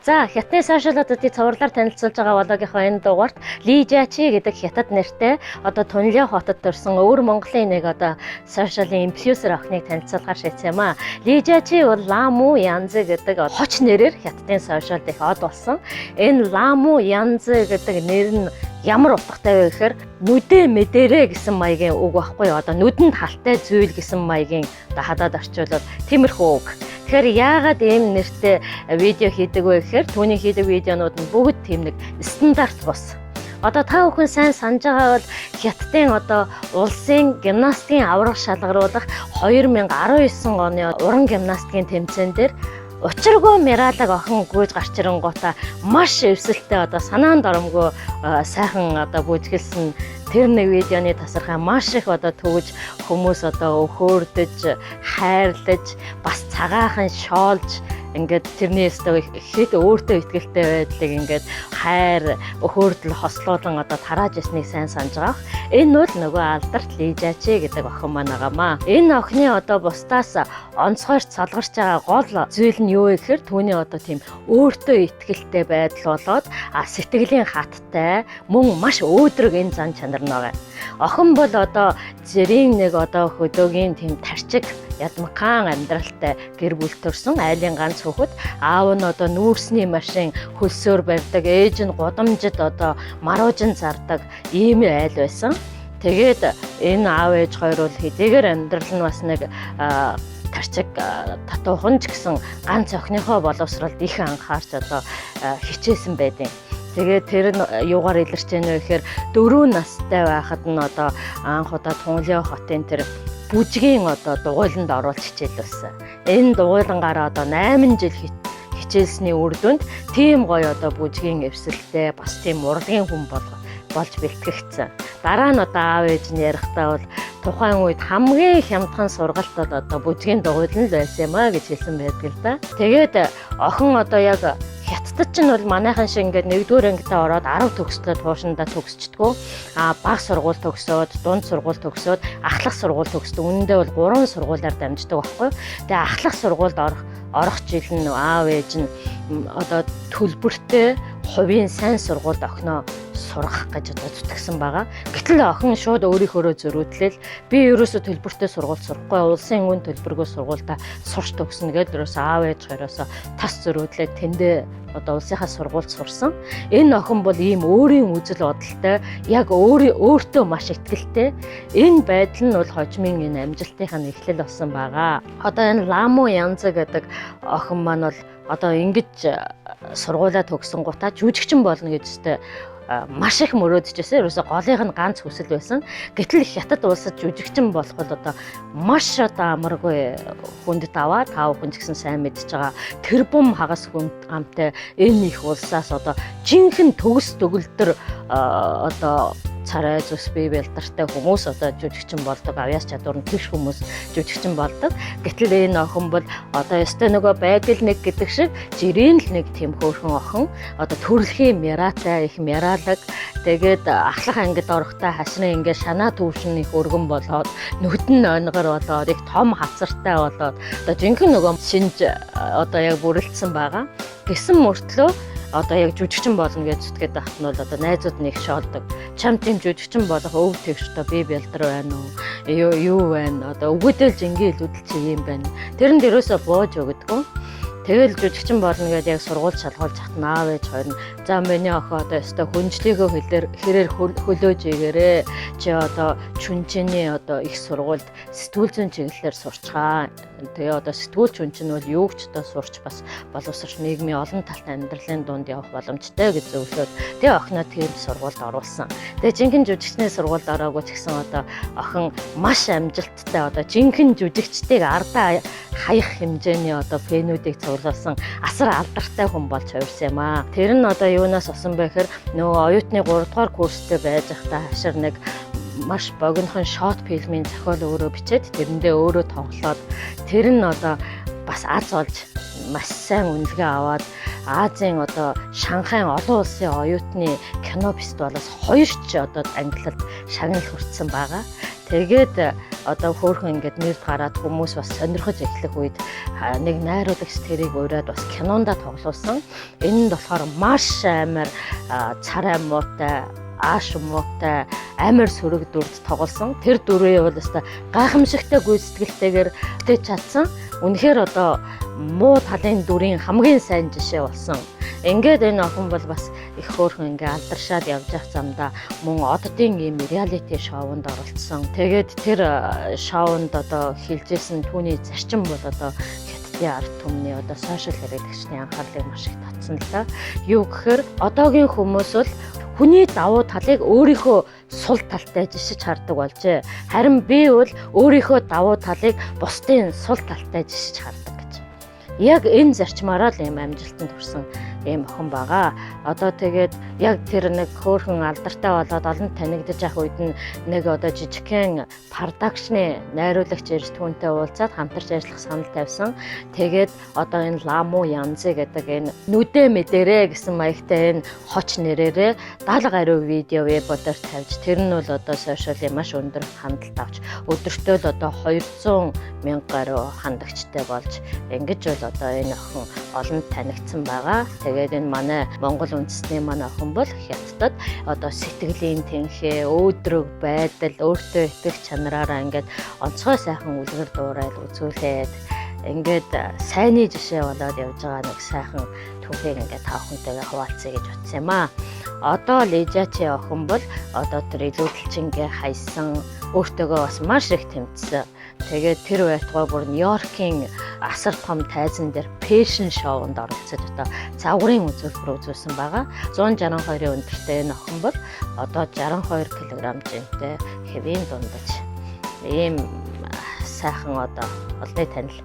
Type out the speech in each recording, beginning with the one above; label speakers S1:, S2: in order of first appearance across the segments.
S1: За, Хятадын сошиалуудыг цувралаар танилцуулж байгаа Вологийнхоо энэ дугаарт Ли Жачи гэдэг хятад нэртэй Тунлио хотод төрсэн өвөр Монголын нэг сошиалын инфлюенсер охиныг танилцуулахаар шийдсэн юм аа. Ли Жачи бол Ламу Янзы гэдэг хоч нэрээр хятадын сошиалд их од болсон. Энэ Ламу Янзы гэдэг нэр нь ямар утгатай вэ гэхээр нүдэ мэдэрэ гэсэн маягийн үг байхгүй юу? Нүдэнд халтай зүйл гэсэн маягийн хадаад орчуулбал тиймэрхүү үг. Тэгэхээр яагаад ийм нэртэй видео хийдэг вэ гэхээр түүний хийдэг видеонууд нь бүгд тийм нэг стандарт бус. Та бүхэн сайн санаж байгаа бол Хятадын улсын гимнастикийн аврах шалгаруулах 2019 оны уран гимнастикийн тэмцээн дээр учиргүй Миралаг охин гүйж гарч ирэнгуудаа маш эвсэлтэй санаанд оромгүй сайхан бүжгэлсэн тэр нэг видеоны тасархай маш их төгөж хүмүүс өхөөрдөж хайрлаж бас цагаахан шоолж ингээд тэрний хэд өөртөө ихтэй байдлыг ингээд хайр өхөөрдөл хослуулан тарааж ясныг сайн санаж байгаа. Энэ бол нөгөө алдарт Ли Жачи гэдэг охин маань байгаамаа. Энэ охины бусдаас онцгойрч салгарч байгаа гол зүйл нь юу вэ гэхээр түүний тийм өөртөө ихтэй байдал болоод сэтгэлийн хаттай мөн маш өөдрөг энэ зан чанар нь байгаа. Охин бол зэрийн нэг хөдөөгийн тийм тарчиг ядмакан амьдралтай гэр бүл төрсөн айлын ганц хүүхэд. Аав нь нүүрсний машин хөлсөөр барьдаг, ээж нь гудамжид маруужин зардаг ийм айл байсан. Тэгээд энэ аав ээж хоёр бол хэдийгээр амьдрал нь бас нэг тарчиг татуухан ч гэсэн ганц охиныхоо боловсролд их анхаарч хичээсэн байдیں۔ Тэгээд тэр нь юугаар илэрч байна вэ гэхээр 4 настай байхад нь анх Тунлио хотын тэр бүжгийн дугуйланд оруулж хичээлсэн. Энэ дугуйлангаараа 8 жил хичээлсний үр дүнд тийм гоё бүжгийн эвсэлтэй бас тийм урлагийн хүн болж бэлтгэгдсэн. Дараа нь аав ээж нь ярихдаа бол тухайн үед хамгийн хямдхан сургалтад бүжгийн дугуйлан л байсан юм а гэж хэлсэн байдаг л да. Тэгээд охин яг Хятадд ч бол манайхан шиг ингээд 1-р ангидаа ороод 10 төгслөө туушандаа төгсчдгөө бага сургууль төгсөөд, дунд сургууль төгсөөд, ахлах сургууль төгсдөг. Үүндээ бол 3 сургуулиар дамждаг байхгүй. Тэгээ ахлах сургуульд орох жил нь аав ээж нь төлбөртэй хувийн сайн сургуульд охиноо сурах гэж зүтгэсэн байгаа. Гэтэл охин шууд өөрийнхөө зөрүүдлээл би ерөөсө төлбөртэй сургууль сурахгүй, улсын үн төлбөргүй сургуультай сурч төгснө гэдээ ерөөсө аав ээж хоёроос тас зөрүүдлээд тэндээ улсынхаа сургуульд сурсан. Энэ охин бол ийм өөрийн үзэл бодолтой, яг өөртөө маш ихтэй. Энэ байдал нь бол хожмын энэ амжилтынхаа эхлэл болсон байгаа. Энэ Ламу Янзы гэдэг охин маань бол ингэж сургуулаа төгсөн гутаа жүжигчин болно гэжтэй маш их мөрөөдөжсэн. Ерөөсө голынх нь ганц хүсэл байсан. Гэтэл Хятад улсад жүжигчин болох бол маш амаргүй хүнд таваа тав хүн ч гэсэн сайн мэдж байгаа. Тэрбум хагас хүнд амтай энэ их улсаас жинхэнэ төгс төгөлдөр царай зүс бие бэлдартай хүмүүс жүжигчин болдог, авьяас чадвар нь тийш хүмүүс жүжигчин болдог. Гэтэл энэ охин бол ёстой нөгөө байдал нэг гэдэг шиг жирийн л нэг тийм хөөрхөн охин төрөлхийн мяратай их мяралаг. Тэгээд ахлах ангид орохдоо хашрын ингээ шанаа төвшин их өргөн болоод нүдэн ойнгор болоод их том хацартай болоод жинхэнэ нөгөө шинж яг бүрэлдсэн байгаа. Гэсэн мөртлөө яг жүжигчин болно гэж зүтгээд байхад нь бол найзууд нэг шоолдог. Чам тийм жүжигчин болох өв тэгш би бэлдэр байна уу? Юу байна? Өгөөдөл жингийн илүүдэл чи юм байна. Тэрэнд ерөөсө бууж өгдөггүй. Тэгэл жүжигчин болно гэдээ яг сургууль шалгуулж хат наав ээж хоёр нь за миний охин ёстой хүнжлийгөө хэрээр хөлөөж игээрээ чи чүнчний их сургуульд сэтгүүл зүйн чиглэлээр сурчгаа. Тэгээ сэтгүүл чүнчин бол юу ч сурч бас боловсрч нийгмийн олон талтай амьдралын дунд явах боломжтой гэж зөвлөөд тэгээ охиноо тийм сургуульд оруулсан. Тэгээ жинхэнэ жүжигчний сургуульд ороогүй ч гэсэн охин маш амжилттай жинхэнэ жүжигчдийг ардаа хаях хэмжээний фэнүүдийг цуглуулсан асар алдартай хүн болж хувирсан юм аа. Тэр нь юунаас осон бэ гэхээр нөгөө оюутны 3 дугаар курстэй байж байхдаа хашир нэг маш богинохон шорт фильмийн зохиол өөрөө бичээд тэрэндээ өөрөө тоглоод тэр нь бас аз олж маш сайн үнэлгээ аваад Азийн Шанхайн олон улсын оюутны кино фестивалаас 2 ч англиад шагнал хүртсэн байгаа. Тэгээд одоо хөөрхөн ингээд нэр гараад хүмүүс бас сонирхож эхлэх үед нэг найруулагч тэрийг ураад бас кинонда тоглуулсан. Энэ нь болохоор маш амар царай муутай, ааш муутай, амар сөрөг дүрд тоглосон. Тэр дүрээ бол өстой гайхамшигтай гүйцэтгэлтэйгээр бүтээж чадсан. Үнэхээр одоо муу талын дүрийн хамгийн сайн жишээ болсон. Ингээд энэ охин бол бас их хөөрхөн ингээ алдаршаад явж явах замдаа мөн оддын ийм реалити шоунд оролцсон. Тэгээд тэр шоунд одоо хилжсэн түүний зарчим бол одоо хятадын ард түмний одоо сошиал хэрэглэгчний анхаарлыг маш их татсан л да. Юу гэхээр одоогийн хүмүүс бол хүний давуу талыг өөрийнхөө сул талтай жишиж хардаг болжээ. Харин би бол өөрийнхөө давуу талыг бусдын сул талтай жишиж хардаг гэж. Яг энэ зарчмаараа л ийм амжилтанд хүрсэн ийм охин байгаа. Одоо тэгээд яг тэр нэг хөөрхөн алдартай болоод олон танигдаж явах үед нэг одоо жижигхэн продакшны найруулагч ирж түүнтэй уулзаад хамтарч ажиллах санал тавьсан. Тэгээд одоо энэ Ламу Янзэ гэдэг энэ нүдэ мэдэрэ гэсэн маягтай энэ хоч нэрээрээ 70 гаруй видео вебодоор тавьж тэр нь бол одоо сошиалын маш өндөр хандлт авч өдөртөө л одоо 200 мянга гаруй хандагчтай болж ингэж бол одоо энэ охин олон танигдсан байгаа. Тэгээд энэ манай Монгол үндэстний манай охин бол хятадд одоо сэтгэлийн тэнхээ, өөдрөг байдал, өөртөө итгэх чанараараа ингээд онцгой сайхан үлгэр дуурайл үзүүлээд ингээд сайнны жишээ болоод явж байгаа нэг сайхан түүхийг ингээд та бүхэнтэйгээ хуваалцъя гэж утсан юм аа. Одоо Лижачи охин бол одоо тэр илүүдэлчингээ хайсан, өөртөөгөө бас маш их тэмцсэн. Тэгээд тэр байтугай бүр Нью-Йоркийн асар том тайзан дээр фэшн шоунд оролцож одоо загварын үзүүлбэр үзүүлсэн байгаа. 162-ын өндөртэй энэ охин бол одоо 62 кг жинтэй хэвийн дундаж ийм сайхан одоо олны танил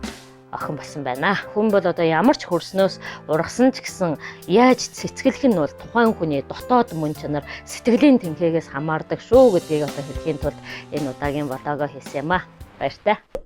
S1: охин болсон байна. Хүн бол одоо ямар ч хөрснөөс ургасан ч гэсэн яаж цэцгэлэх нь бол тухайн хүний дотоод мөн чанар, сэтгэлийн тэнхээгээс хамаардаг шүү гэдгийг одоо хэлхийн тулд энэ удаагийн влогоо хийсэн юм аа. Баяртай.